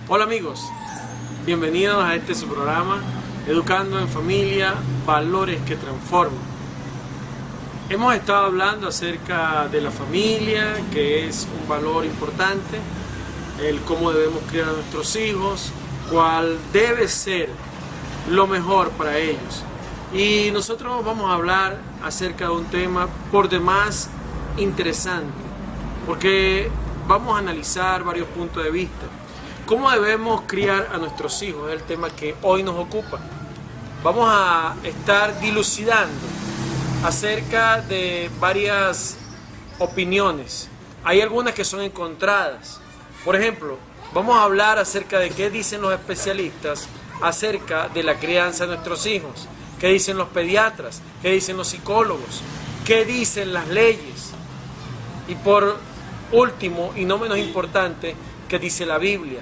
Hola amigos, bienvenidos a este su programa, Educando en Familia, Valores que Transforman. Hemos estado hablando acerca de la familia, que es un valor importante, el cómo debemos criar a nuestros hijos, cuál debe ser lo mejor para ellos. Y nosotros vamos a hablar acerca de un tema por demás interesante, porque vamos a analizar varios puntos de vista. ¿Cómo debemos criar a nuestros hijos? Es el tema que hoy nos ocupa. Vamos a estar dilucidando acerca de varias opiniones. Hay algunas que son encontradas. Por ejemplo, vamos a hablar acerca de qué dicen los especialistas acerca de la crianza de nuestros hijos. ¿Qué dicen los pediatras? ¿Qué dicen los psicólogos? ¿Qué dicen las leyes? Y por último, y no menos importante, ¿qué dice la Biblia?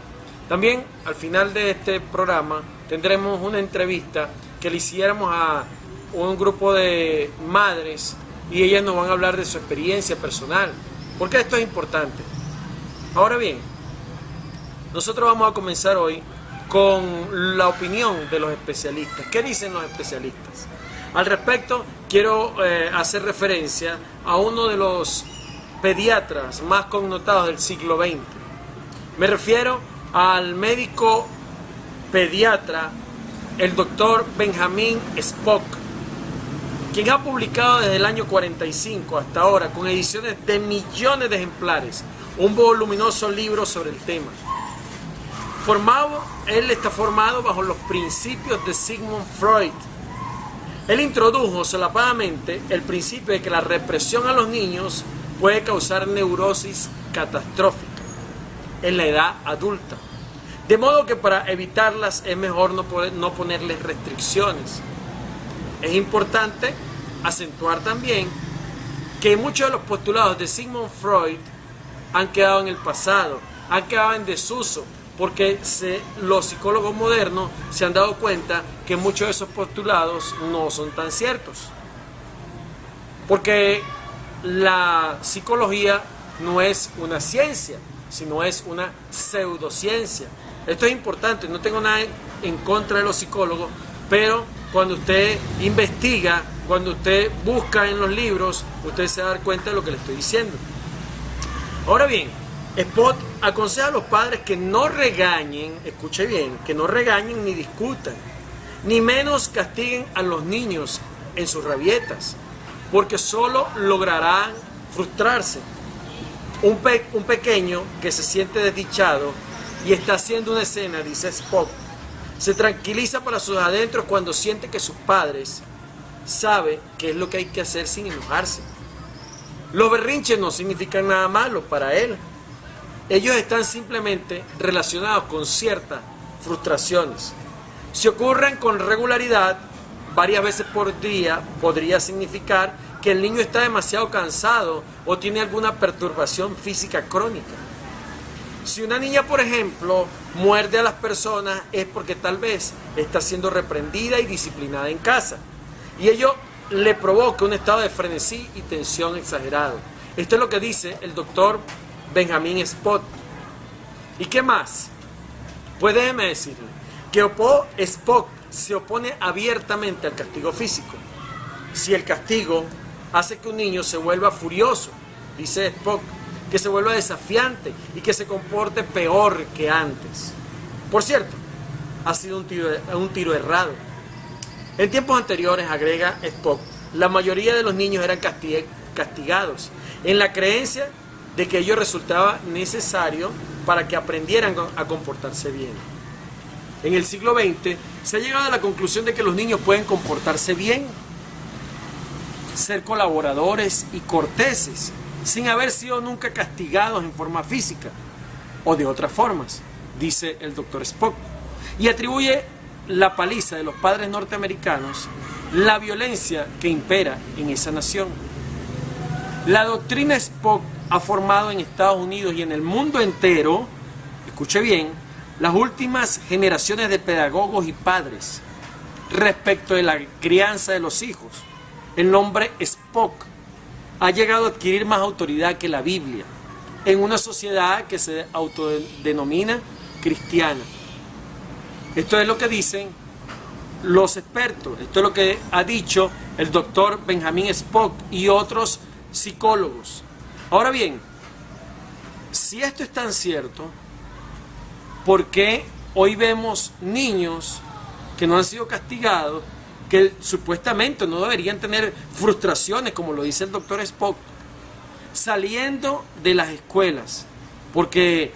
También al final de este programa tendremos una entrevista que le hiciéramos a un grupo de madres y ellas nos van a hablar de su experiencia personal. ¿Por qué esto es importante? Ahora bien, nosotros vamos a comenzar hoy con la opinión de los especialistas. ¿Qué dicen los especialistas? Al respecto, quiero hacer referencia a uno de los pediatras más connotados del siglo XX. Me refiero al médico pediatra, el doctor Benjamin Spock, quien ha publicado desde el año 45 hasta ahora, con ediciones de millones de ejemplares, un voluminoso libro sobre el tema. Él está formado bajo los principios de Sigmund Freud. Él introdujo solapadamente el principio de que la represión a los niños puede causar neurosis catastrófica en la edad adulta. De modo que para evitarlas es mejor no ponerles restricciones. Es importante acentuar también que muchos de los postulados de Sigmund Freud han quedado en el pasado, han quedado en desuso, porque los psicólogos modernos se han dado cuenta que muchos de esos postulados no son tan ciertos. Porque la psicología no es una ciencia, sino es una pseudociencia. Esto es importante, no tengo nada en contra de los psicólogos, pero cuando usted investiga, cuando usted busca en los libros, usted se va a dar cuenta de lo que le estoy diciendo. Ahora bien, Spock aconseja a los padres que no regañen, escuche bien, que no regañen ni discutan, ni menos castiguen a los niños en sus rabietas, porque solo lograrán frustrarse. Un pequeño que se siente desdichado y está haciendo una escena, dice Spock, se tranquiliza para sus adentros cuando siente que sus padres saben qué es lo que hay que hacer sin enojarse. Los berrinches no significan nada malo para él. Ellos están simplemente relacionados con ciertas frustraciones. Si ocurren con regularidad, varias veces por día, podría significar que el niño está demasiado cansado o tiene alguna perturbación física crónica. Si una niña, por ejemplo, muerde a las personas es porque tal vez está siendo reprendida y disciplinada en casa, y ello le provoca un estado de frenesí y tensión exagerado. Esto es lo que dice el doctor Benjamin Spock. ¿Y qué más? Pues déjeme decirle que Spock se opone abiertamente al castigo físico. Si el castigo hace que un niño se vuelva furioso, dice Spock, que se vuelva desafiante y que se comporte peor que antes. Por cierto, ha sido un tiro errado. En tiempos anteriores, agrega Spock, la mayoría de los niños eran castigados en la creencia de que ello resultaba necesario para que aprendieran a comportarse bien. En el siglo XX se ha llegado a la conclusión de que los niños pueden comportarse bien, ser colaboradores y corteses, sin haber sido nunca castigados en forma física o de otras formas, dice el doctor Spock, y atribuye la paliza de los padres norteamericanos la violencia que impera en esa nación. La doctrina Spock ha formado en Estados Unidos y en el mundo entero, escuche bien, las últimas generaciones de pedagogos y padres respecto de la crianza de los hijos. El nombre Spock ha llegado a adquirir más autoridad que la Biblia en una sociedad que se autodenomina cristiana. Esto es lo que dicen los expertos, esto es lo que ha dicho el doctor Benjamin Spock y otros psicólogos. Ahora bien, si esto es tan cierto, ¿por qué hoy vemos niños que no han sido castigados, que supuestamente no deberían tener frustraciones, como lo dice el doctor Spock, saliendo de las escuelas porque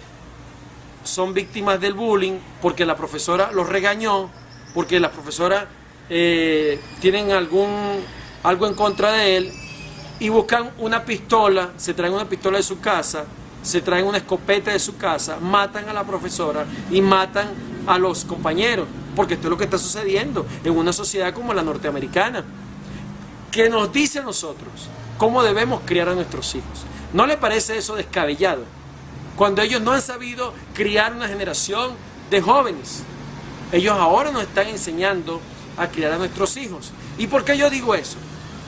son víctimas del bullying, porque la profesora los regañó, porque la profesora tienen algo en contra de él, y buscan una pistola, se traen una pistola de su casa, se traen una escopeta de su casa, matan a la profesora y matan a los compañeros, porque esto es lo que está sucediendo en una sociedad como la norteamericana, que nos dice a nosotros cómo debemos criar a nuestros hijos. ¿No le parece eso descabellado? Cuando ellos no han sabido criar una generación de jóvenes, ellos ahora nos están enseñando a criar a nuestros hijos. ¿Y por qué yo digo eso?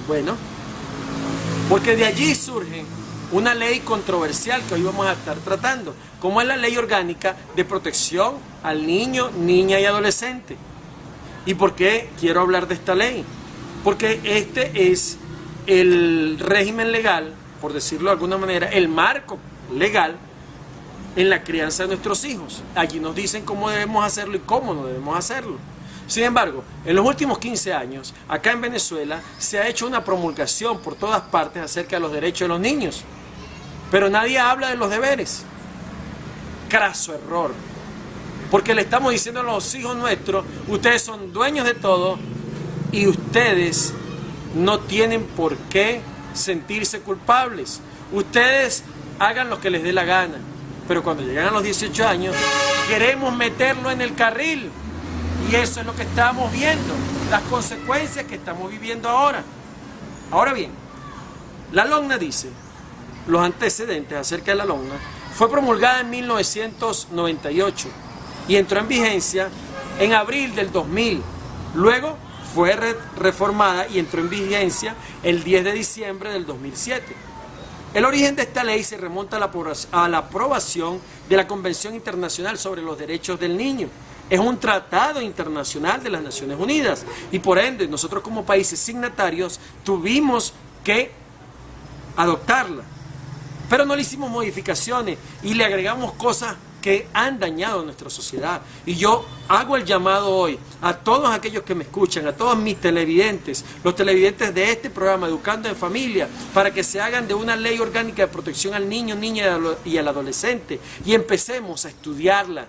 Bueno, porque de allí surge una ley controversial que hoy vamos a estar tratando, como es la Ley Orgánica de Protección al Niño, Niña y Adolescente. ¿Y por qué quiero hablar de esta ley? Porque este es el régimen legal, por decirlo de alguna manera, el marco legal en la crianza de nuestros hijos. Allí nos dicen cómo debemos hacerlo y cómo no debemos hacerlo. Sin embargo, en los últimos 15 años, acá en Venezuela, se ha hecho una promulgación por todas partes acerca de los derechos de los niños. Pero nadie habla de los deberes. Craso error. Porque le estamos diciendo a los hijos nuestros, ustedes son dueños de todo y ustedes no tienen por qué sentirse culpables. Ustedes hagan lo que les dé la gana. Pero cuando llegan a los 18 años, queremos meterlo en el carril. Y eso es lo que estamos viendo, las consecuencias que estamos viviendo ahora. Ahora bien, la LOGNA dice, los antecedentes acerca de la LOGNA, fue promulgada en 1998 y entró en vigencia en abril del 2000. Luego fue reformada y entró en vigencia el 10 de diciembre del 2007. El origen de esta ley se remonta a la aprobación de la Convención Internacional sobre los Derechos del Niño. Es un tratado internacional de las Naciones Unidas y por ende nosotros como países signatarios tuvimos que adoptarla. Pero no le hicimos modificaciones y le agregamos cosas que han dañado a nuestra sociedad. Y yo hago el llamado hoy a todos aquellos que me escuchan, a todos mis televidentes, los televidentes de este programa Educando en Familia, para que se hagan de una ley orgánica de protección al niño, niña y al adolescente y empecemos a estudiarla.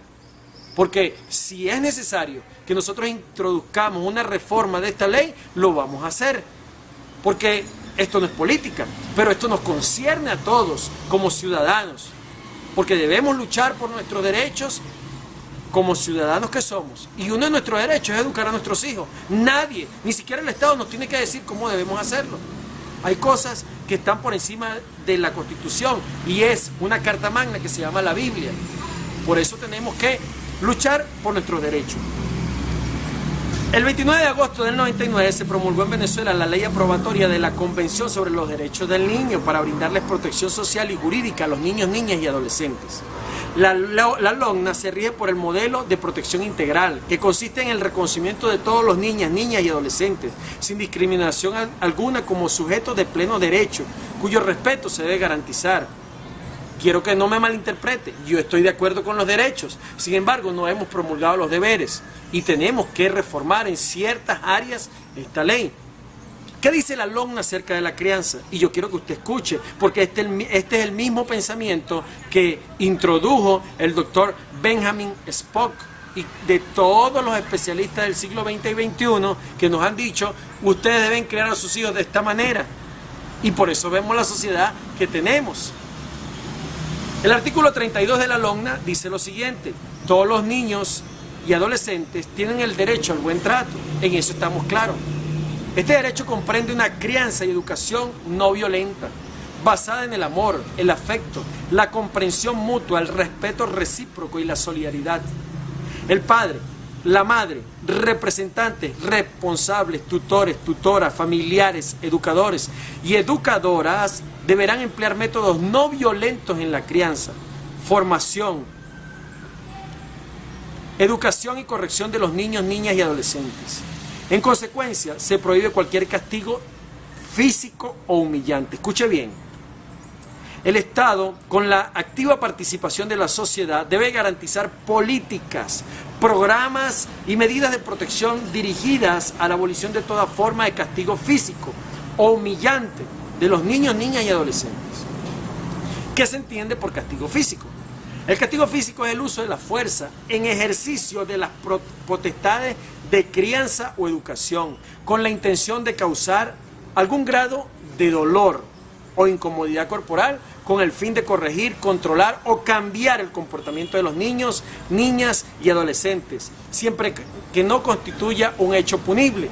Porque si es necesario que nosotros introduzcamos una reforma de esta ley, lo vamos a hacer. Porque esto no es política, pero esto nos concierne a todos como ciudadanos. Porque debemos luchar por nuestros derechos como ciudadanos que somos. Y uno de nuestros derechos es educar a nuestros hijos. Nadie, ni siquiera el Estado nos tiene que decir cómo debemos hacerlo. Hay cosas que están por encima de la Constitución y es una carta magna que se llama la Biblia. Por eso tenemos que luchar por nuestros derechos. El 29 de agosto del 99 se promulgó en Venezuela la ley aprobatoria de la Convención sobre los Derechos del Niño para brindarles protección social y jurídica a los niños, niñas y adolescentes. La LOGNA se rige por el modelo de protección integral, que consiste en el reconocimiento de todos los niñas, niñas y adolescentes, sin discriminación alguna como sujetos de pleno derecho, cuyo respeto se debe garantizar. Quiero que no me malinterprete, yo estoy de acuerdo con los derechos, sin embargo no hemos promulgado los deberes y tenemos que reformar en ciertas áreas esta ley. ¿Qué dice la LOGNA acerca de la crianza? Y yo quiero que usted escuche, porque este es el mismo pensamiento que introdujo el doctor Benjamin Spock y de todos los especialistas del siglo XX y XXI que nos han dicho, ustedes deben criar a sus hijos de esta manera. Y por eso vemos la sociedad que tenemos. El artículo 32 de la LOGNA dice lo siguiente: todos los niños y adolescentes tienen el derecho al buen trato. En eso estamos claros. Este derecho comprende una crianza y educación no violenta, basada en el amor, el afecto, la comprensión mutua, el respeto recíproco y la solidaridad. El padre, la madre, representantes, responsables, tutores, tutoras, familiares, educadores y educadoras deberán emplear métodos no violentos en la crianza, formación, educación y corrección de los niños, niñas y adolescentes. En consecuencia, se prohíbe cualquier castigo físico o humillante. Escuche bien. El Estado, con la activa participación de la sociedad, debe garantizar políticas, programas y medidas de protección dirigidas a la abolición de toda forma de castigo físico o humillante de los niños, niñas y adolescentes. ¿Qué se entiende por castigo físico? El castigo físico es el uso de la fuerza en ejercicio de las potestades de crianza o educación, con la intención de causar algún grado de dolor o incomodidad corporal, con el fin de corregir, controlar o cambiar el comportamiento de los niños, niñas y adolescentes, siempre que no constituya un hecho punible.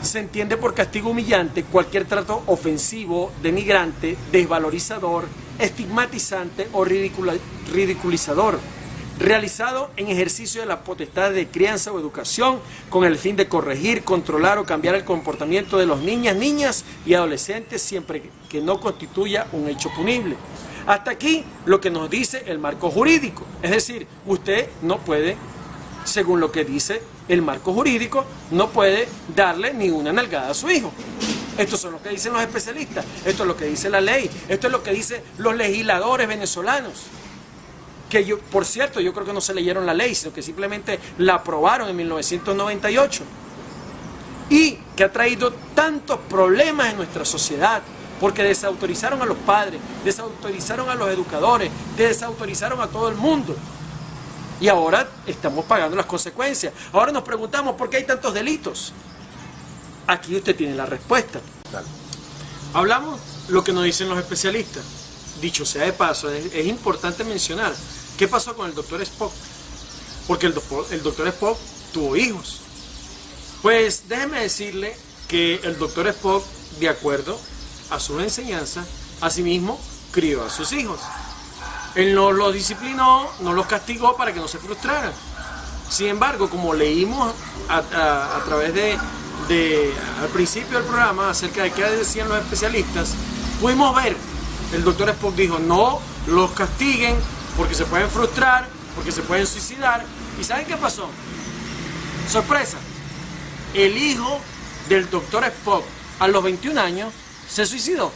Se entiende por castigo humillante cualquier trato ofensivo, denigrante, desvalorizador, estigmatizante o ridiculizador, realizado en ejercicio de la potestad de crianza o educación con el fin de corregir, controlar o cambiar el comportamiento de los niñas y adolescentes siempre que no constituya un hecho punible. Hasta aquí lo que nos dice el marco jurídico. Es decir, usted no puede, según lo que dice el marco jurídico, no puede darle ni una nalgada a su hijo. Esto es lo que dicen los especialistas, esto es lo que dice la ley, esto es lo que dicen los legisladores venezolanos. Que yo, por cierto, yo creo que no se leyeron la ley, sino que simplemente la aprobaron en 1998. Y que ha traído tantos problemas en nuestra sociedad, porque desautorizaron a los padres, desautorizaron a los educadores, desautorizaron a todo el mundo. Y ahora estamos pagando las consecuencias. Ahora nos preguntamos por qué hay tantos delitos. Aquí usted tiene la respuesta. Dale. Hablamos lo que nos dicen los especialistas. Dicho sea de paso, es importante mencionar qué pasó con el doctor Spock. Porque el doctor Spock tuvo hijos. Pues déjeme decirle que el doctor Spock, de acuerdo a sus enseñanzas, asimismo crió a sus hijos. Él no los disciplinó, no los castigó para que no se frustraran. Sin embargo, como leímos a través al principio del programa acerca de qué decían los especialistas, pudimos ver, el doctor Spock dijo, no los castiguen porque se pueden frustrar, porque se pueden suicidar. ¿Y saben qué pasó? Sorpresa, el hijo del doctor Spock a los 21 años se suicidó.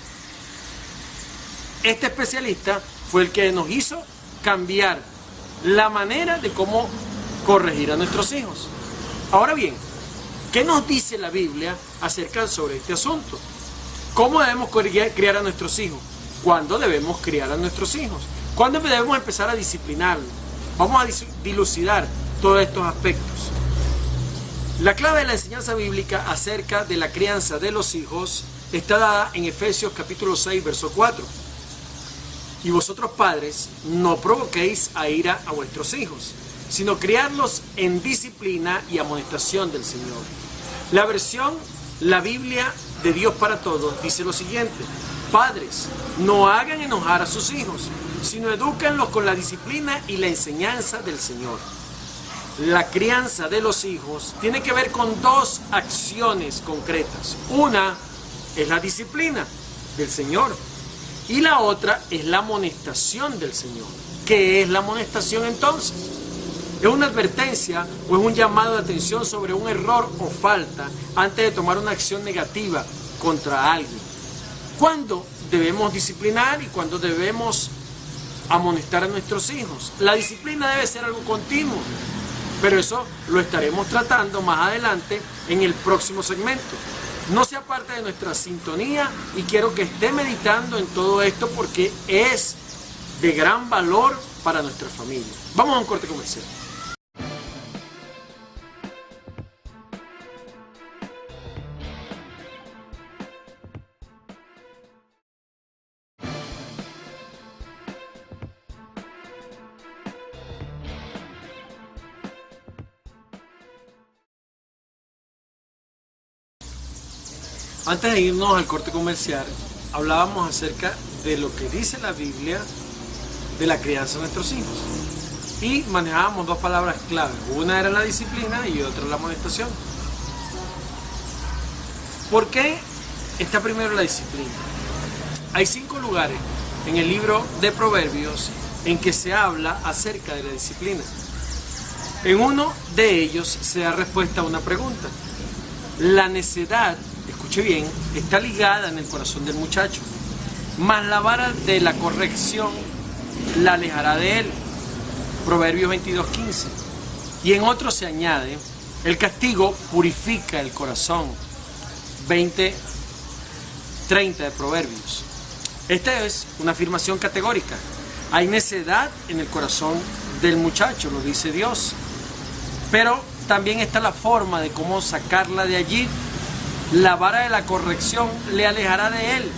Este especialista fue el que nos hizo cambiar la manera de cómo corregir a nuestros hijos. Ahora bien, ¿qué nos dice la Biblia acerca sobre este asunto? ¿Cómo debemos criar a nuestros hijos? ¿Cuándo debemos criar a nuestros hijos? ¿Cuándo debemos empezar a disciplinarlos? Vamos a dilucidar todos estos aspectos. La clave de la enseñanza bíblica acerca de la crianza de los hijos está dada en Efesios capítulo 6, verso 4. Y vosotros padres, no provoquéis a ira a vuestros hijos, sino criarlos en disciplina y amonestación del Señor. La versión, la Biblia de Dios para Todos, dice lo siguiente: padres, no hagan enojar a sus hijos, sino edúcanlos con la disciplina y la enseñanza del Señor. La crianza de los hijos tiene que ver con dos acciones concretas. Una es la disciplina del Señor y la otra es la amonestación del Señor. ¿Qué es la amonestación entonces? ¿Es una advertencia o es un llamado de atención sobre un error o falta antes de tomar una acción negativa contra alguien? ¿Cuándo debemos disciplinar y cuándo debemos amonestar a nuestros hijos? La disciplina debe ser algo continuo, pero eso lo estaremos tratando más adelante en el próximo segmento. No sea parte de nuestra sintonía y quiero que esté meditando en todo esto porque es de gran valor para nuestra familia. Vamos a un corte comercial. Antes de irnos al corte comercial, hablábamos acerca de lo que dice la Biblia de la crianza de nuestros hijos. Y manejábamos dos palabras claves. Una era la disciplina y otra la amonestación. ¿Por qué está primero la disciplina? Hay 5 lugares en el libro de Proverbios en que se habla acerca de la disciplina. En uno de ellos se da respuesta a una pregunta. La necedad, escuche bien, está ligada en el corazón del muchacho, mas la vara de la corrección la alejará de él. Proverbios 22:15. Y en otro se añade, el castigo purifica el corazón. 20:30 de Proverbios. Esta es una afirmación categórica. Hay necedad en el corazón del muchacho, lo dice Dios. Pero también está la forma de cómo sacarla de allí. La vara de la corrección le alejará de él.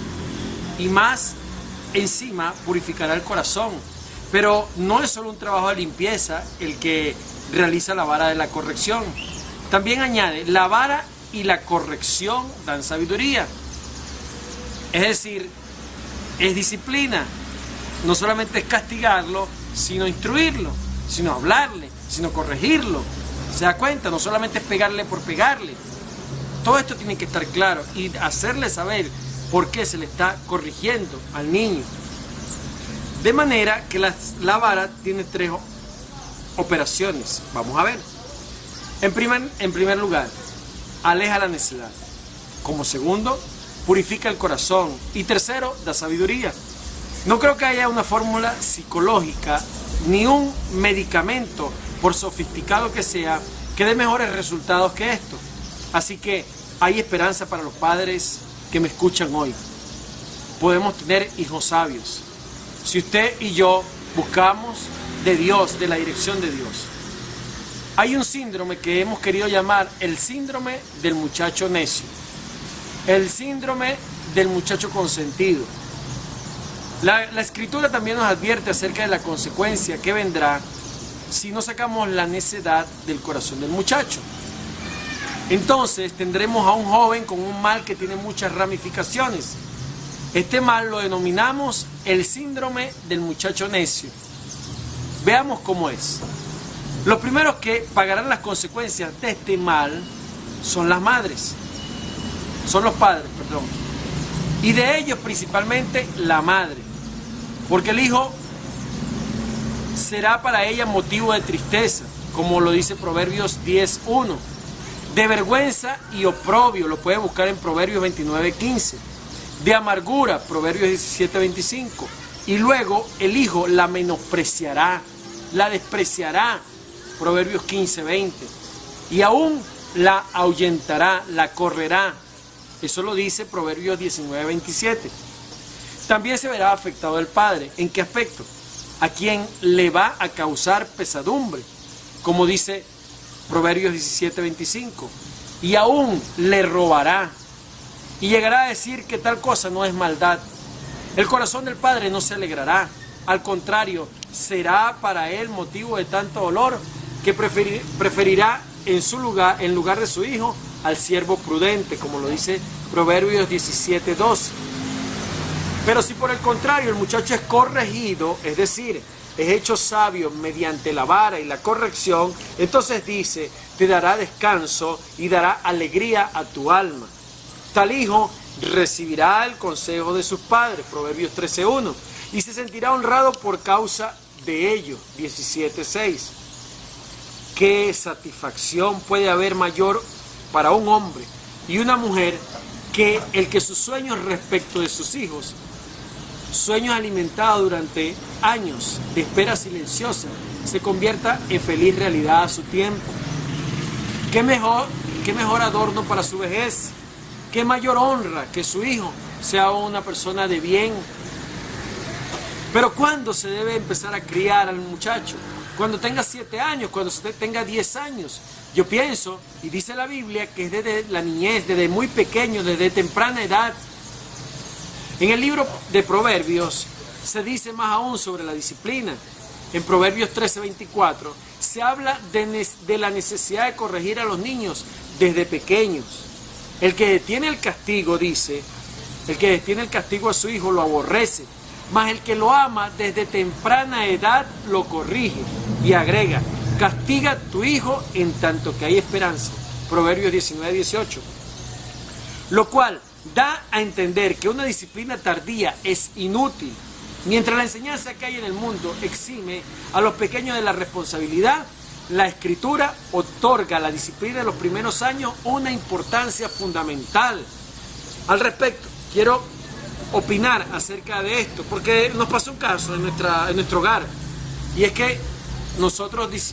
Y más encima purificará el corazón. Pero no es solo un trabajo de limpieza el que realiza la vara de la corrección. También añade, la vara y la corrección dan sabiduría. Es decir, es disciplina. No solamente es castigarlo, sino instruirlo, sino hablarle, sino corregirlo. ¿Se da cuenta? No solamente es pegarle por pegarle. Todo esto tiene que estar claro y hacerle saber por qué se le está corrigiendo al niño. De manera que la vara tiene 3 operaciones. Vamos a ver. En primer lugar, aleja la necedad. Como segundo, purifica el corazón. Y tercero, da sabiduría. No creo que haya una fórmula psicológica ni un medicamento, por sofisticado que sea, que dé mejores resultados que esto. Así que hay esperanza para los padres que me escuchan hoy. Podemos tener hijos sabios si usted y yo buscamos de Dios, de la dirección de Dios. Hay un síndrome que hemos querido llamar el síndrome del muchacho necio, el síndrome del muchacho consentido. La Escritura también nos advierte acerca de la consecuencia que vendrá si no sacamos la necedad del corazón del muchacho. Entonces tendremos a un joven con un mal que tiene muchas ramificaciones. Este mal lo denominamos el síndrome del muchacho necio. Veamos cómo es. Los primeros que pagarán las consecuencias de este mal son las madres, son los padres, perdón. Y de ellos principalmente la madre, porque el hijo será para ella motivo de tristeza, como lo dice Proverbios 10:1, de vergüenza y oprobio, lo puede buscar en Proverbios 29:15, de amargura, Proverbios 17:25, y luego el hijo la menospreciará, la despreciará, Proverbios 15:20, y aún la ahuyentará, la correrá, eso lo dice Proverbios 19:27. También se verá afectado el padre. ¿En qué aspecto? A quien le va a causar pesadumbre, como dice Proverbios 17:25, y aún le robará, y llegará a decir que tal cosa no es maldad. El corazón del padre no se alegrará, al contrario, será para él motivo de tanto dolor que preferirá en lugar de su hijo al siervo prudente, como lo dice Proverbios 17:2. Pero si por el contrario el muchacho es corregido, es decir, es hecho sabio mediante la vara y la corrección, entonces dice, te dará descanso y dará alegría a tu alma. Tal hijo recibirá el consejo de sus padres, Proverbios 13:1, y se sentirá honrado por causa de ello, 17:6. ¿Qué satisfacción puede haber mayor para un hombre y una mujer que el que sus sueños respecto de sus hijos, sueños alimentados durante años de espera silenciosa, se convierta en feliz realidad a su tiempo? ¿Qué mejor adorno para su vejez? ¿Qué mayor honra que su hijo sea una persona de bien? Pero ¿cuándo se debe empezar a criar al muchacho? Cuando tenga 7 años, cuando tenga 10 años. Yo pienso, y dice la Biblia, que es desde la niñez, desde muy pequeño, desde temprana edad. En el libro de Proverbios se dice más aún sobre la disciplina. En Proverbios 13:24 se habla de la necesidad de corregir a los niños desde pequeños. El que detiene el castigo, dice, el que detiene el castigo a su hijo lo aborrece, mas el que lo ama desde temprana edad lo corrige. Y agrega, castiga a tu hijo en tanto que hay esperanza. Proverbios 19:18. Lo cual da a entender que una disciplina tardía es inútil, mientras la enseñanza que hay en el mundo exime a los pequeños de la responsabilidad la Escritura otorga a la disciplina de los primeros años una importancia fundamental. Al respecto, quiero opinar acerca de esto, porque nos pasó un caso en nuestro hogar, y es que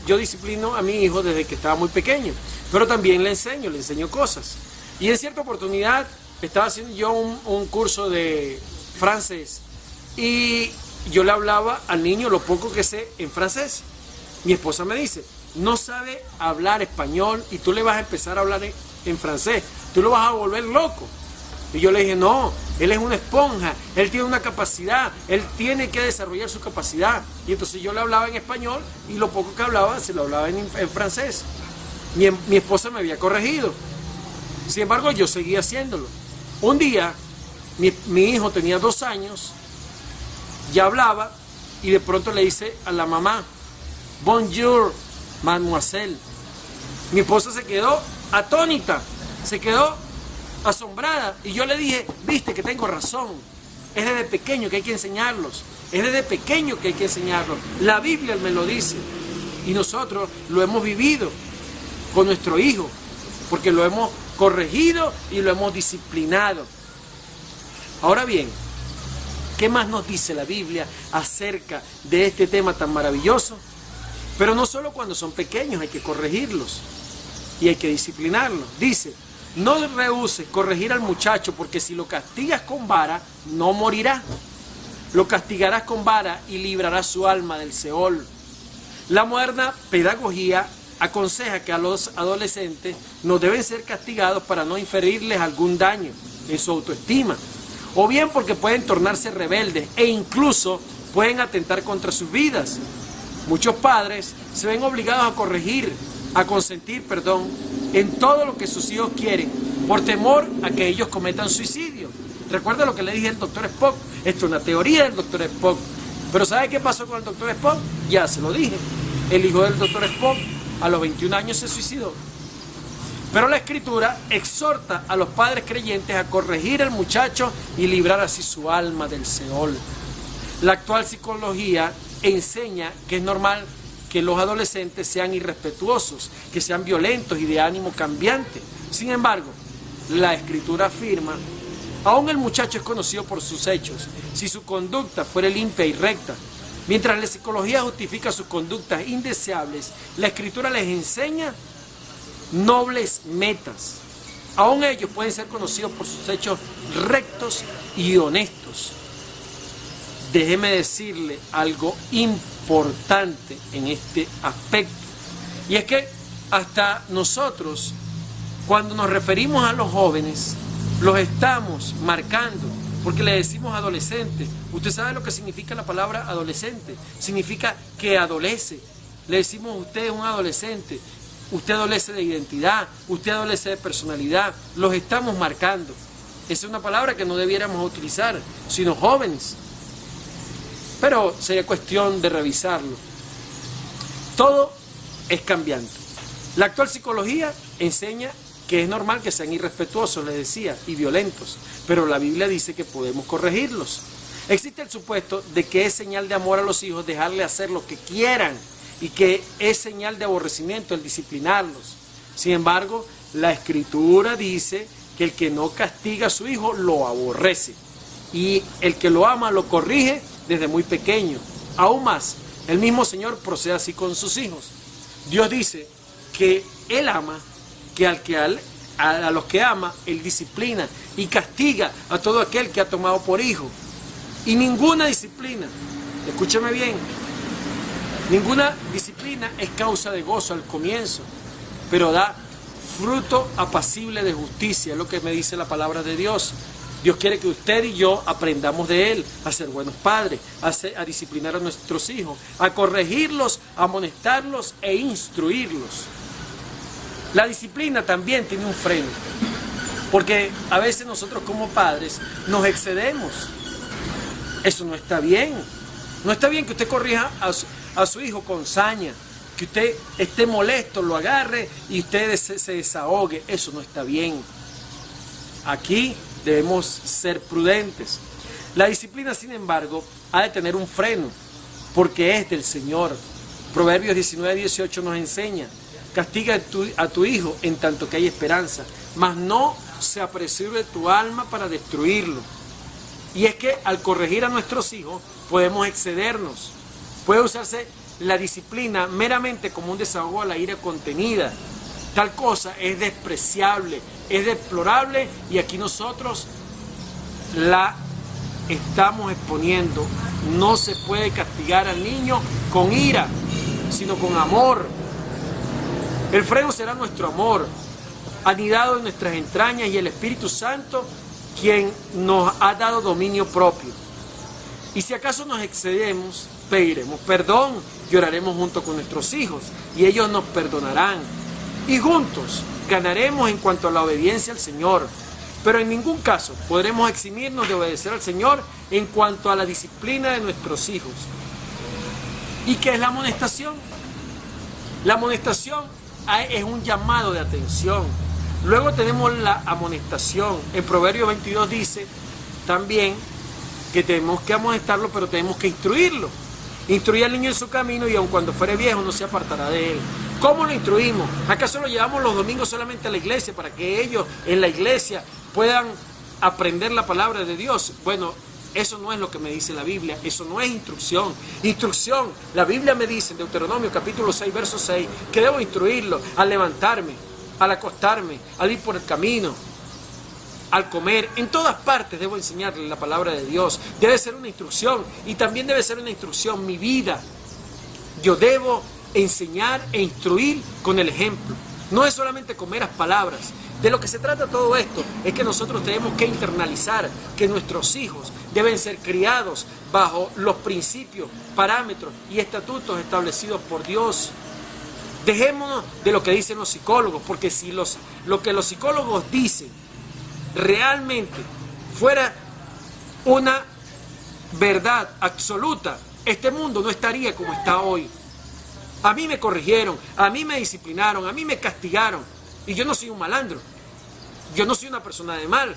yo disciplino a mi hijo desde que estaba muy pequeño, pero también le enseño cosas. Y en cierta oportunidad estaba haciendo yo un curso de francés, y yo le hablaba al niño lo poco que sé en francés. Mi esposa me dice: no sabe hablar español y tú le vas a empezar a hablar en francés, tú lo vas a volver loco. Y yo le dije: no, él es una esponja, él tiene una capacidad, él tiene que desarrollar su capacidad. Y entonces yo le hablaba en español, y lo poco que hablaba se lo hablaba en francés. Mi esposa me había corregido. Sin embargo, yo seguía haciéndolo. Un día, mi hijo tenía 2 años, ya hablaba, y de pronto le dice a la mamá: bonjour, mademoiselle. Mi esposa se quedó atónita, se quedó asombrada, y yo le dije: viste que tengo razón, es desde pequeño que hay que enseñarlos, la Biblia me lo dice, y nosotros lo hemos vivido con nuestro hijo, porque lo hemos corregido y lo hemos disciplinado. Ahora bien, ¿qué más nos dice la Biblia acerca de este tema tan maravilloso? Pero no solo cuando son pequeños hay que corregirlos y hay que disciplinarlos. Dice: no rehuses corregir al muchacho, porque si lo castigas con vara, no morirá. Lo castigarás con vara y librarás su alma del Seol. La moderna pedagogía aconseja que a los adolescentes no deben ser castigados para no inferirles algún daño en su autoestima, o bien porque pueden tornarse rebeldes e incluso pueden atentar contra sus vidas. Muchos padres se ven obligados a consentir en todo lo que sus hijos quieren, por temor a que ellos cometan suicidio. Recuerda lo que le dije al doctor Spock. Esto es una teoría del doctor Spock. Pero ¿sabe qué pasó con el doctor Spock? Ya se lo dije. El hijo del doctor Spock a los 21 años se suicidó. Pero la Escritura exhorta a los padres creyentes a corregir al muchacho y librar así su alma del Seol. La actual psicología enseña que es normal que los adolescentes sean irrespetuosos, que sean violentos y de ánimo cambiante. Sin embargo, la Escritura afirma: aún el muchacho es conocido por sus hechos, si su conducta fuera limpia y recta. Mientras la psicología justifica sus conductas indeseables, la Escritura les enseña nobles metas. Aún ellos pueden ser conocidos por sus hechos rectos y honestos. Déjeme decirle algo importante en este aspecto, y es que hasta nosotros, cuando nos referimos a los jóvenes, los estamos marcando, porque le decimos adolescente. Usted sabe lo que significa la palabra adolescente: significa que adolece. Le decimos: usted es un adolescente, usted adolece de identidad, usted adolece de personalidad. Los estamos marcando. Esa es una palabra que no debiéramos utilizar, sino jóvenes. Pero sería cuestión de revisarlo. Todo es cambiante. La actual psicología enseña que es normal que sean irrespetuosos, les decía, y violentos, pero la Biblia dice que podemos corregirlos. Existe el supuesto de que es señal de amor a los hijos dejarle hacer lo que quieran, y que es señal de aborrecimiento el disciplinarlos. Sin embargo, la Escritura dice que el que no castiga a su hijo lo aborrece, y el que lo ama lo corrige desde muy pequeño. Aún más, el mismo Señor procede así con sus hijos. Dios dice que Él ama, que a los que ama, Él disciplina y castiga a todo aquel que ha tomado por hijo. Y ninguna disciplina, escúcheme bien, ninguna disciplina es causa de gozo al comienzo, pero da fruto apacible de justicia, es lo que me dice la palabra de Dios. Dios quiere que usted y yo aprendamos de Él a ser buenos padres, a disciplinar a nuestros hijos, a corregirlos, a amonestarlos e instruirlos. La disciplina también tiene un freno, porque a veces nosotros como padres nos excedemos. Eso no está bien. No está bien que usted corrija a su hijo con saña, que usted esté molesto, lo agarre y usted se desahogue. Eso no está bien. Aquí debemos ser prudentes. La disciplina, sin embargo, ha de tener un freno, porque es del Señor. Proverbios 19:18 nos enseña: castiga a tu hijo en tanto que hay esperanza, mas no se apresure tu alma para destruirlo. Y es que al corregir a nuestros hijos podemos excedernos. Puede usarse la disciplina meramente como un desahogo a la ira contenida. Tal cosa es despreciable, es deplorable, y aquí nosotros la estamos exponiendo. No se puede castigar al niño con ira, sino con amor. El freno será nuestro amor, anidado en nuestras entrañas, y el Espíritu Santo, quien nos ha dado dominio propio. Y si acaso nos excedemos, pediremos perdón, lloraremos junto con nuestros hijos, y ellos nos perdonarán. Y juntos ganaremos en cuanto a la obediencia al Señor. Pero en ningún caso podremos eximirnos de obedecer al Señor en cuanto a la disciplina de nuestros hijos. ¿Y qué es la amonestación? La amonestación es un llamado de atención. Luego tenemos la amonestación. En Proverbios 22 dice también que tenemos que amonestarlo, pero tenemos que instruirlo. Instruye al niño en su camino, y aun cuando fuere viejo no se apartará de él. ¿Cómo lo instruimos? ¿Acaso lo llevamos los domingos solamente a la iglesia para que ellos en la iglesia puedan aprender la palabra de Dios? Bueno, eso no es lo que me dice la Biblia, eso no es instrucción. Instrucción, la Biblia me dice en Deuteronomio capítulo 6, verso 6, que debo instruirlo al levantarme, al acostarme, al ir por el camino, al comer. En todas partes debo enseñarle la palabra de Dios. Debe ser una instrucción, y también debe ser una instrucción mi vida. Yo debo enseñar e instruir con el ejemplo. No es solamente con meras palabras. De lo que se trata todo esto es que nosotros tenemos que internalizar que nuestros hijos deben ser criados bajo los principios, parámetros y estatutos establecidos por Dios. Dejémonos de lo que dicen los psicólogos, porque si lo que los psicólogos dicen realmente fuera una verdad absoluta, este mundo no estaría como está hoy. A mí me corrigieron, a mí me disciplinaron, a mí me castigaron, y yo no soy un malandro, yo no soy una persona de mal.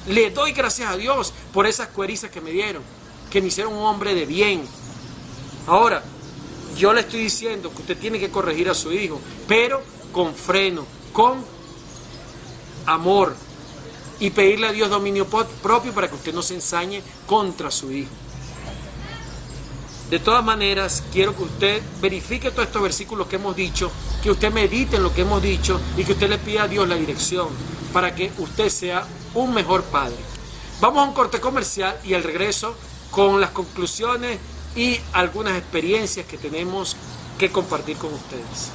Le doy gracias a Dios por esas cuerizas que me dieron, que me hicieron un hombre de bien. Ahora, yo le estoy diciendo que usted tiene que corregir a su hijo, pero con freno, con amor, y pedirle a Dios dominio propio para que usted no se ensañe contra su hijo. De todas maneras, quiero que usted verifique todos estos versículos que hemos dicho, que usted medite en lo que hemos dicho y que usted le pida a Dios la dirección para que usted sea un mejor padre. Vamos a un corte comercial y al regreso con las conclusiones y algunas experiencias que tenemos que compartir con ustedes.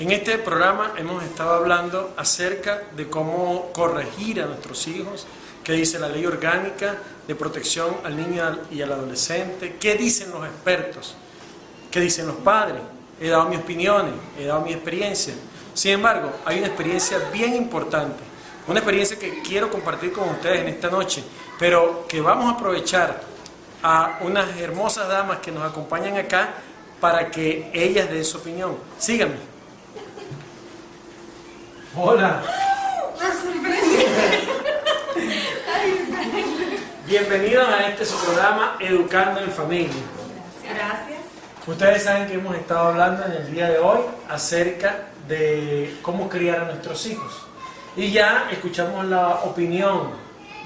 En este programa hemos estado hablando acerca de cómo corregir a nuestros hijos, qué dice la ley orgánica de protección al niño y al adolescente, qué dicen los expertos, qué dicen los padres. He dado mis opiniones, he dado mi experiencia. Sin embargo, hay una experiencia bien importante, una experiencia que quiero compartir con ustedes en esta noche, pero que vamos a aprovechar a unas hermosas damas que nos acompañan acá para que ellas den su opinión. Síganme. Hola. Bienvenidos a este su programa Educando en Familia. Gracias. Ustedes saben que hemos estado hablando en el día de hoy acerca de cómo criar a nuestros hijos. Y ya escuchamos la opinión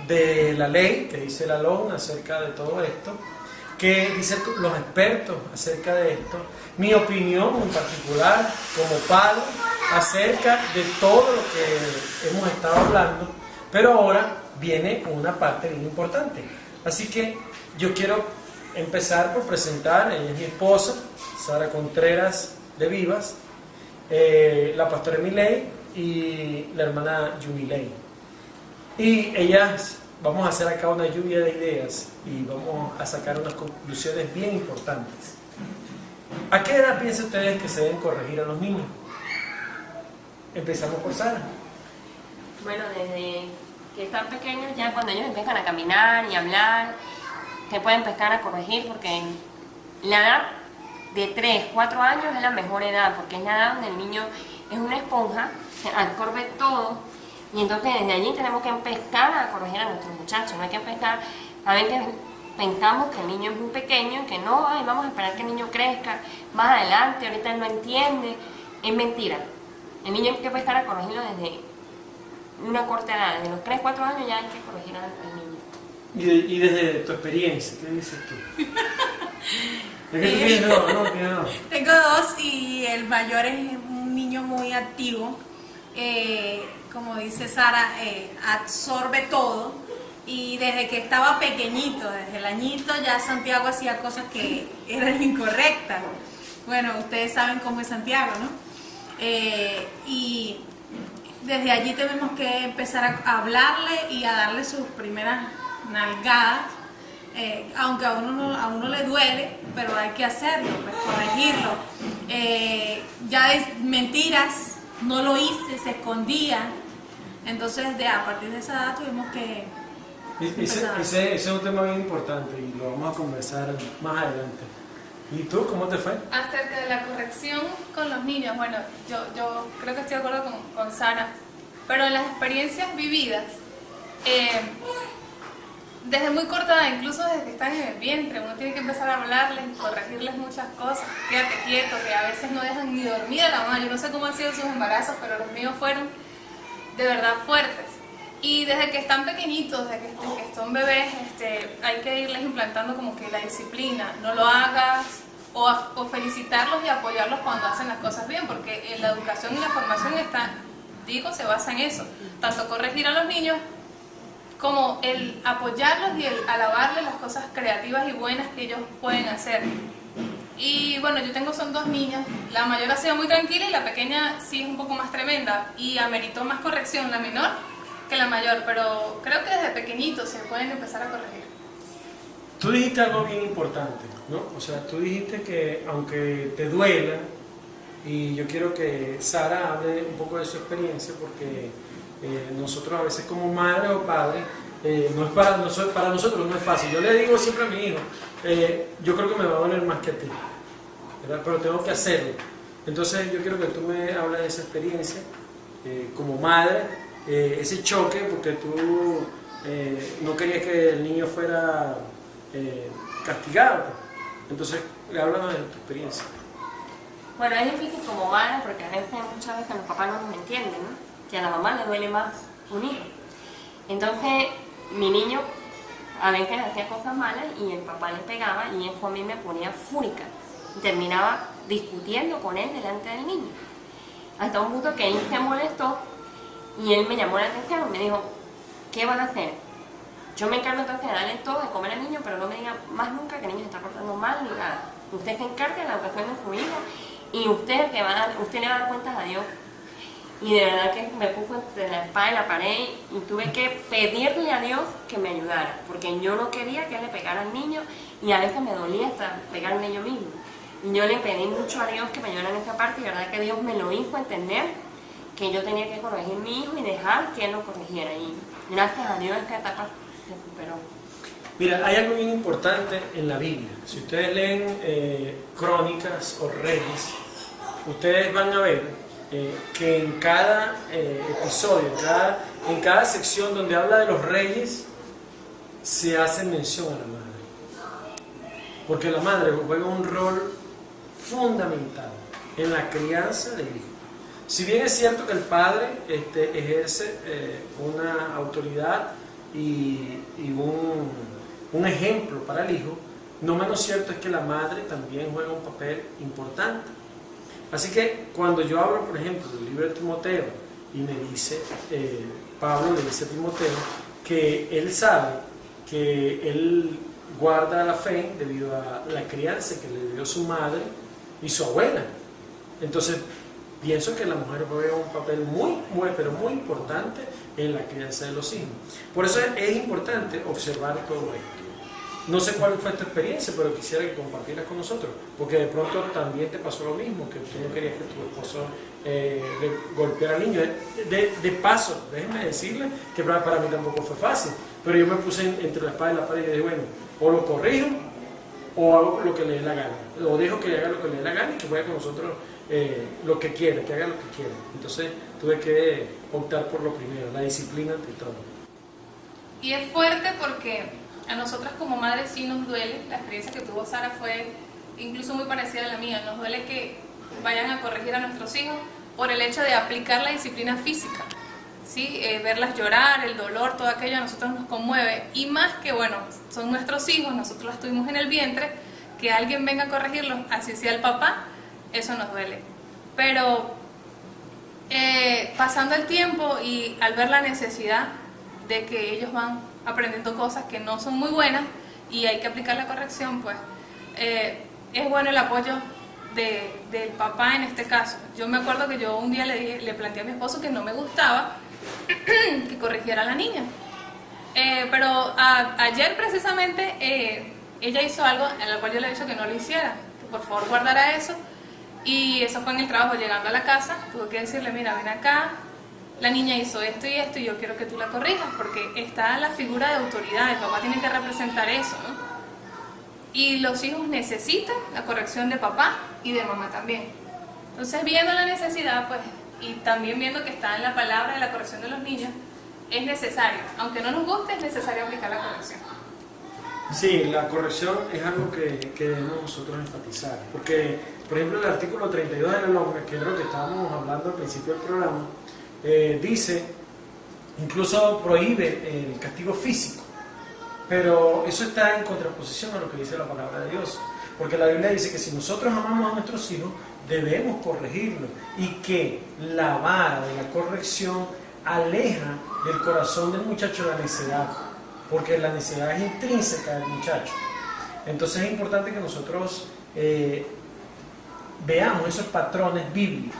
de la ley que dice la LON acerca de todo esto, que dicen los expertos acerca de esto, mi opinión en particular como padre acerca de todo lo que hemos estado hablando, pero ahora viene una parte bien importante. Así que yo quiero empezar por presentar, ella es mi esposa, Sara Contreras de Vivas, la pastora Emilei y la hermana Yumilei. Y ellas vamos a hacer acá una lluvia de ideas y vamos a sacar unas conclusiones bien importantes. ¿A qué edad piensan ustedes que se deben corregir a los niños? Empezamos por Sara. Bueno, desde que están pequeños, ya cuando ellos empiezan a caminar y hablar, que pueden empezar a corregir, porque la edad de 3, 4 años es la mejor edad, porque es la edad donde el niño es una esponja, absorbe todo, y entonces desde allí tenemos que empezar a corregir a nuestros muchachos. No hay que empezar a ver que pensamos que el niño es muy pequeño, que no, ay, vamos a esperar que el niño crezca más adelante, ahorita él no entiende. Es mentira. El niño hay que empezar a corregirlo desde una corta edad, desde los 3, 4 años ya hay que corregir al niño. Y desde tu experiencia, ¿qué dices tú? No. Tengo 2 y el mayor es un niño muy activo. Como dice Sara, absorbe todo. Y desde que estaba pequeñito, desde el añito, ya Santiago hacía cosas que eran incorrectas. Bueno, ustedes saben cómo es Santiago, ¿no? Y desde allí tenemos que empezar a hablarle y a darle sus primeras nalgadas, aunque a uno le duele, pero hay que hacerlo, pues, corregirlo. Ya de mentiras, no lo hice, se escondía. Entonces, a partir de esa edad tuvimos que... Ese es un tema bien importante y lo vamos a conversar más adelante. ¿Y tú, cómo te fue? Acerca de la corrección con los niños, bueno, yo creo que estoy de acuerdo con Sara, pero en las experiencias vividas, desde muy corta edad, incluso desde que están en el vientre, uno tiene que empezar a hablarles y corregirles muchas cosas. Quédate quieto, que a veces no dejan ni dormir a la mamá. Yo no sé cómo han sido sus embarazos, pero los míos fueron de verdad fuertes. Y desde que están pequeñitos, desde que son bebés, hay que irles implantando como que la disciplina, no lo hagas, o felicitarlos y apoyarlos cuando hacen las cosas bien, porque la educación y la formación se basa en eso, tanto corregir a los niños como el apoyarlos y el alabarles las cosas creativas y buenas que ellos pueden hacer. Y bueno, son 2 niñas, la mayor ha sido muy tranquila y la pequeña sí es un poco más tremenda y ameritó más corrección, la menor, que la mayor, pero creo que desde pequeñitos se pueden empezar a corregir. Tú dijiste algo bien importante, ¿no? O sea, tú dijiste que aunque te duela, y yo quiero que Sara hable un poco de su experiencia, porque nosotros a veces como madres o padres, para nosotros no es fácil. Yo le digo siempre a mi hijo, yo creo que me va a doler más que a ti, ¿verdad? Pero tengo que hacerlo. Entonces yo quiero que tú me hables de esa experiencia como madre, ese choque, porque tú no querías que el niño fuera castigado. Entonces, háblanos de tu experiencia. Bueno, es difícil como madre porque muchas veces los papás no nos entienden, ¿no? Que a la mamá le duele más un hijo. Entonces, mi niño a veces hacía cosas malas y el papá le pegaba y eso a mí me ponía fúrica. Y terminaba discutiendo con él delante del niño. Hasta un punto que él se molestó y él me llamó la atención, me dijo, ¿qué van a hacer? Yo me encargo entonces de darle todo de comer al niño, pero no me diga más nunca que el niño se está portando mal ni nada. Usted se encarga de la educación de su hijo y usted le va a dar cuentas a Dios. Y de verdad que me puso entre la espada y la pared y tuve que pedirle a Dios que me ayudara, porque yo no quería que él le pegara al niño y a veces me dolía hasta pegarle yo mismo. Y yo le pedí mucho a Dios que me ayudara en esa parte y de verdad que Dios me lo hizo entender que yo tenía que corregir a mi hijo y dejar que él lo corrigiera. Y gracias a Dios esta etapa se superó. Mira, hay algo bien importante en la Biblia. Si ustedes leen Crónicas o Reyes, ustedes van a ver que en cada episodio, en cada sección donde habla de los reyes, se hace mención a la madre. Porque la madre juega un rol fundamental en la crianza del hijo. Si bien es cierto que el padre ejerce una autoridad y un ejemplo para el hijo, no menos cierto es que la madre también juega un papel importante. Así que cuando yo hablo, por ejemplo, del libro de Timoteo y me dice, Pablo le dice a Timoteo que él sabe que él guarda la fe debido a la crianza que le dio su madre y su abuela. Entonces, pienso que la mujer juega un papel muy importante en la crianza de los hijos. Por eso es importante observar todo esto. No sé cuál fue tu experiencia, pero quisiera que compartieras con nosotros, porque de pronto también te pasó lo mismo, que tú no querías que tu esposo le golpeara al niño. De paso, déjenme decirle que para mí tampoco fue fácil, pero yo me puse entre la espada y la pared y dije, bueno, o lo corrijo o hago lo que le dé la gana, o dejo que haga lo que le dé la gana y que vaya con nosotros lo que quiera, que haga lo que quiera. Entonces tuve que optar por lo primero, la disciplina ante todo. Y es fuerte porque a nosotras como madres sí nos duele. La experiencia que tuvo Sara fue incluso muy parecida a la mía. Nos duele que vayan a corregir a nuestros hijos por el hecho de aplicar la disciplina física, ¿sí? Verlas llorar, el dolor, todo aquello a nosotros nos conmueve. Y más que, bueno, son nuestros hijos, nosotros las tuvimos en el vientre, que alguien venga a corregirlos, así sea el papá, eso nos duele. Pero pasando el tiempo y al ver la necesidad de que ellos van aprendiendo cosas que no son muy buenas y hay que aplicar la corrección, pues es bueno el apoyo del papá en este caso. Yo me acuerdo que yo un día le planteé a mi esposo que no me gustaba que corrigiera a la niña, pero ayer precisamente ella hizo algo en lo cual yo le he dicho que no lo hiciera, que por favor guardara eso, y eso fue en el trabajo. Llegando a la casa tuve que decirle, mira, ven acá, la niña hizo esto y yo quiero que tú la corrijas, porque está la figura de autoridad, el papá tiene que representar eso, ¿no? Y los hijos necesitan la corrección de papá y de mamá también. Entonces, viendo la necesidad, pues, y también viendo que está en la palabra de la corrección de los niños, es necesario, aunque no nos guste, es necesario aplicar la corrección. Sí, la corrección es algo que debemos nosotros enfatizar, porque, por ejemplo, el artículo 32 de la norma, que es lo que estábamos hablando al principio del programa, dice, incluso prohíbe el castigo físico, pero eso está en contraposición a lo que dice la palabra de Dios, porque la Biblia dice que si nosotros amamos a nuestros hijos, debemos corregirlos, y que la vara de la corrección aleja del corazón del muchacho la necedad, porque la necedad es intrínseca del muchacho. Entonces es importante que nosotros veamos esos patrones bíblicos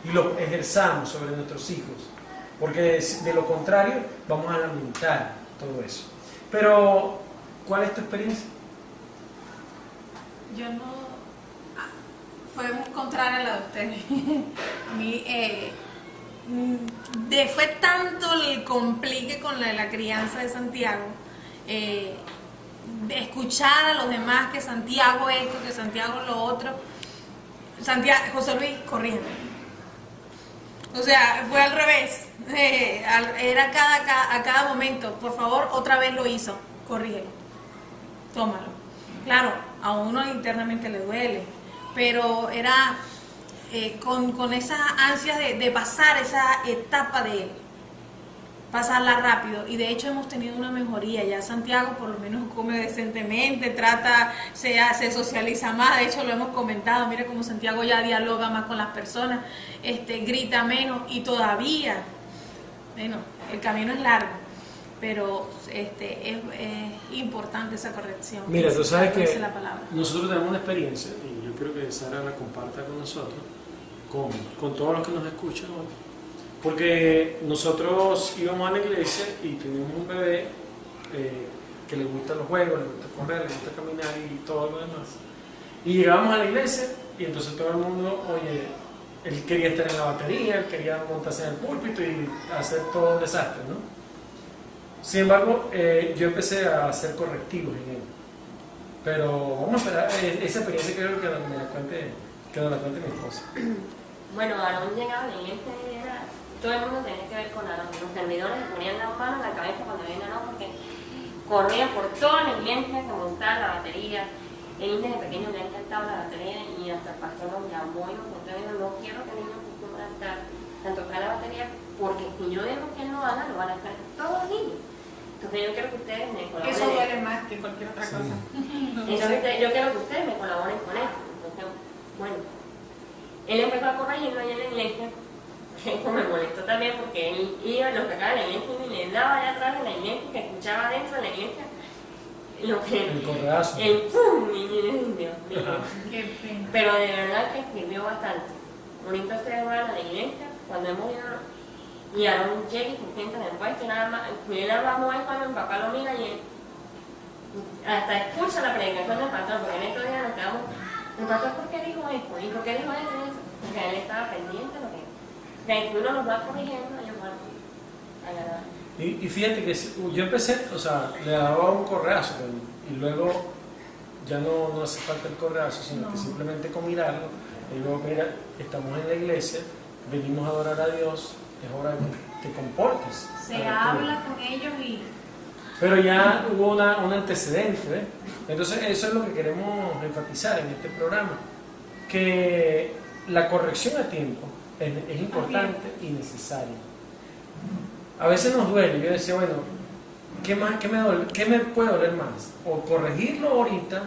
y los ejerzamos sobre nuestros hijos, porque de lo contrario vamos a lamentar todo eso. Pero, ¿cuál es tu experiencia? Yo no... fue muy contraria a la de ustedes. A mí, fue tanto el complique con la crianza de Santiago, de escuchar a los demás que Santiago esto, que Santiago lo otro. José Luis, corriendo. O sea, fue al revés. Era a cada momento, por favor, otra vez lo hizo, corrígelo, tómalo. Claro, a uno internamente le duele, pero era con esa ansia de pasar esa etapa de él, pasarla rápido, y de hecho hemos tenido una mejoría. Ya Santiago por lo menos come decentemente, se socializa más. De hecho lo hemos comentado, mira cómo Santiago ya dialoga más con las personas, grita menos, y todavía, bueno, el camino es largo, pero es importante esa corrección. Mira, tú sabes que la palabra. Nosotros tenemos una experiencia, y yo creo que Sara la comparta con nosotros, con todos los que nos escuchan, ¿no? Porque nosotros íbamos a la iglesia y teníamos un bebé que le gustan los juegos, le gusta correr, le gusta caminar y todo lo demás. Y llegábamos a la iglesia y entonces todo el mundo, oye, él quería estar en la batería, él quería montarse en el púlpito y hacer todo un desastre, ¿no? Sin embargo, yo empecé a hacer correctivos en él. Pero vamos a esperar, esa experiencia creo que me la cuente mi esposa. Bueno, Aarón llegaba a la iglesia y todo el mundo tenía que ver con Aarón. Los servidores le ponían las manos en la cabeza cuando venía Aarón, porque corría por toda la iglesia, que montaba la batería. El niño desde pequeño le ha encantado la batería, y hasta el pastor nos llamó y nos contó: no quiero que el niño acostumbre a tocar la batería, porque si yo dejo que él lo haga, lo van a hacer todos los niños. Entonces yo quiero que ustedes me colaboren. Eso duele más que cualquier otra cosa. Entonces yo quiero que ustedes me colaboren con esto. Entonces, bueno, él empezó a corregirlo allá en la iglesia. Eso me molestó también, porque él iba a los que acá en la iglesia y le daba allá atrás de la iglesia, que escuchaba adentro de la iglesia lo que el correazo, el pum, y Dios mío. Qué pena. Pero de verdad que sirvió bastante. Bonito ustedes van a la iglesia cuando hemos ido, y Aarón llega y se sienta en el puesto y nada más, él nada más mueve cuando mi papá lo mira, y hasta escucha la predicación del pastor, porque en estos días nos quedamos, el pastor, ¿por qué dijo esto? ¿Y por qué dijo esto? Porque él estaba pendiente de lo que uno los va corrigiendo, ellos van a ganar. Y fíjate que yo empecé, o sea, le daba un correazo, y luego ya no hace falta el correazo, sino que simplemente con mirarlo, le digo, mira, estamos en la iglesia, venimos a adorar a Dios, es hora de que te comportes. Se habla con ellos y... Pero ya hubo un antecedente, ¿eh? Entonces eso es lo que queremos enfatizar en este programa, que la corrección a tiempo es importante y necesaria. A veces nos duele, yo decía, bueno, ¿qué me puede doler más? O corregirlo ahorita,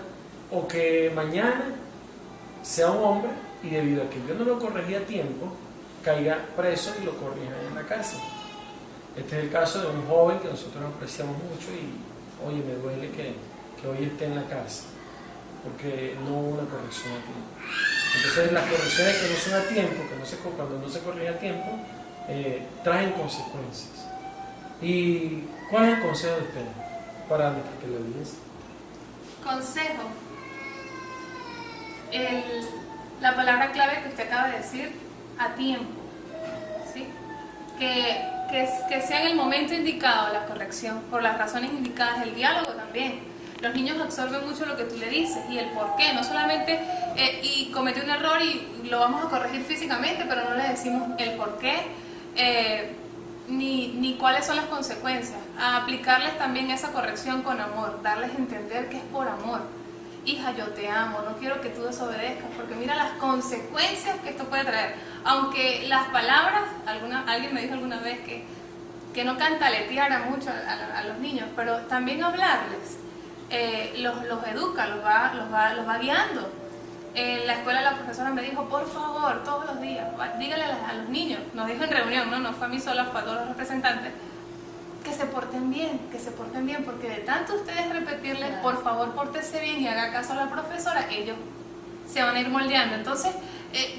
o que mañana sea un hombre y debido a que yo no lo corregí a tiempo, caiga preso y lo corrijan en la cárcel. Este es el caso de un joven que nosotros apreciamos mucho y, oye, me duele que hoy esté en la cárcel, porque no hubo una corrección a tiempo. Entonces las correcciones que no son a tiempo, cuando no se corrige a tiempo, traen consecuencias. ¿Y cuál es el consejo de ustedes para nuestra teleaudiencia? Consejo. La palabra clave que usted acaba de decir, a tiempo. ¿Sí? Que sea en el momento indicado la corrección, por las razones indicadas, el diálogo también. Los niños absorben mucho lo que tú le dices y el por qué, no solamente y cometió un error y lo vamos a corregir físicamente, pero no le decimos el por qué, ni cuáles son las consecuencias. A aplicarles también esa corrección con amor, darles a entender que es por amor. Hija, yo te amo, no quiero que tú desobedezcas, porque mira las consecuencias que esto puede traer. Aunque las palabras, alguien me dijo alguna vez que no cantaleteara mucho a los niños, pero también hablarles. Los educa, los va guiando. En la escuela la profesora me dijo, por favor, todos los días, dígale a los niños, nos dijo en reunión, no fue a mí sola, fue a todos los representantes, que se porten bien, porque de tanto ustedes repetirles, por favor, pórtese bien y haga caso a la profesora, ellos se van a ir moldeando. Entonces,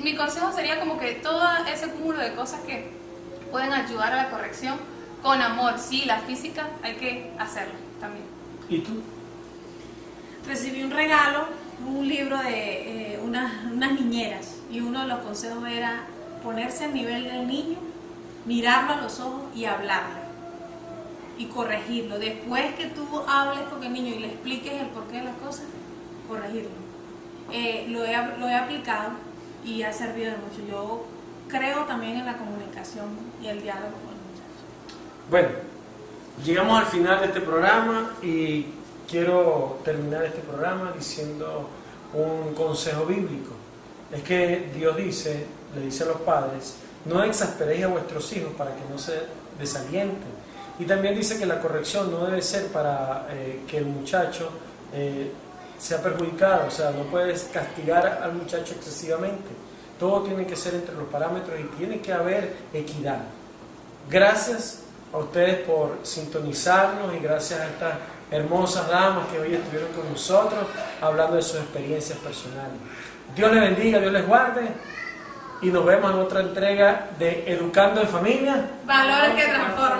mi consejo sería como que todo ese cúmulo de cosas que pueden ayudar a la corrección, con amor, sí, la física hay que hacerlo también. ¿Y tú? Recibí un regalo, un libro de unas niñeras, y uno de los consejos era ponerse al nivel del niño, mirarlo a los ojos y hablarle y corregirlo. Después que tú hables con el niño y le expliques el porqué de las cosas, corregirlo. Lo he aplicado y ha servido de mucho. Yo creo también en la comunicación y el diálogo con los muchachos. Bueno, llegamos al final de este programa y quiero terminar este programa diciendo un consejo bíblico. Es que Dios le dice a los padres, no exasperéis a vuestros hijos para que no se desalienten. Y también dice que la corrección no debe ser para que el muchacho sea perjudicado, o sea, no puedes castigar al muchacho excesivamente. Todo tiene que ser entre los parámetros y tiene que haber equidad. Gracias a ustedes por sintonizarnos y gracias a estas hermosas damas que hoy estuvieron con nosotros hablando de sus experiencias personales. Dios les bendiga, Dios les guarde y nos vemos en otra entrega de Educando en Familia. Valores que transforman.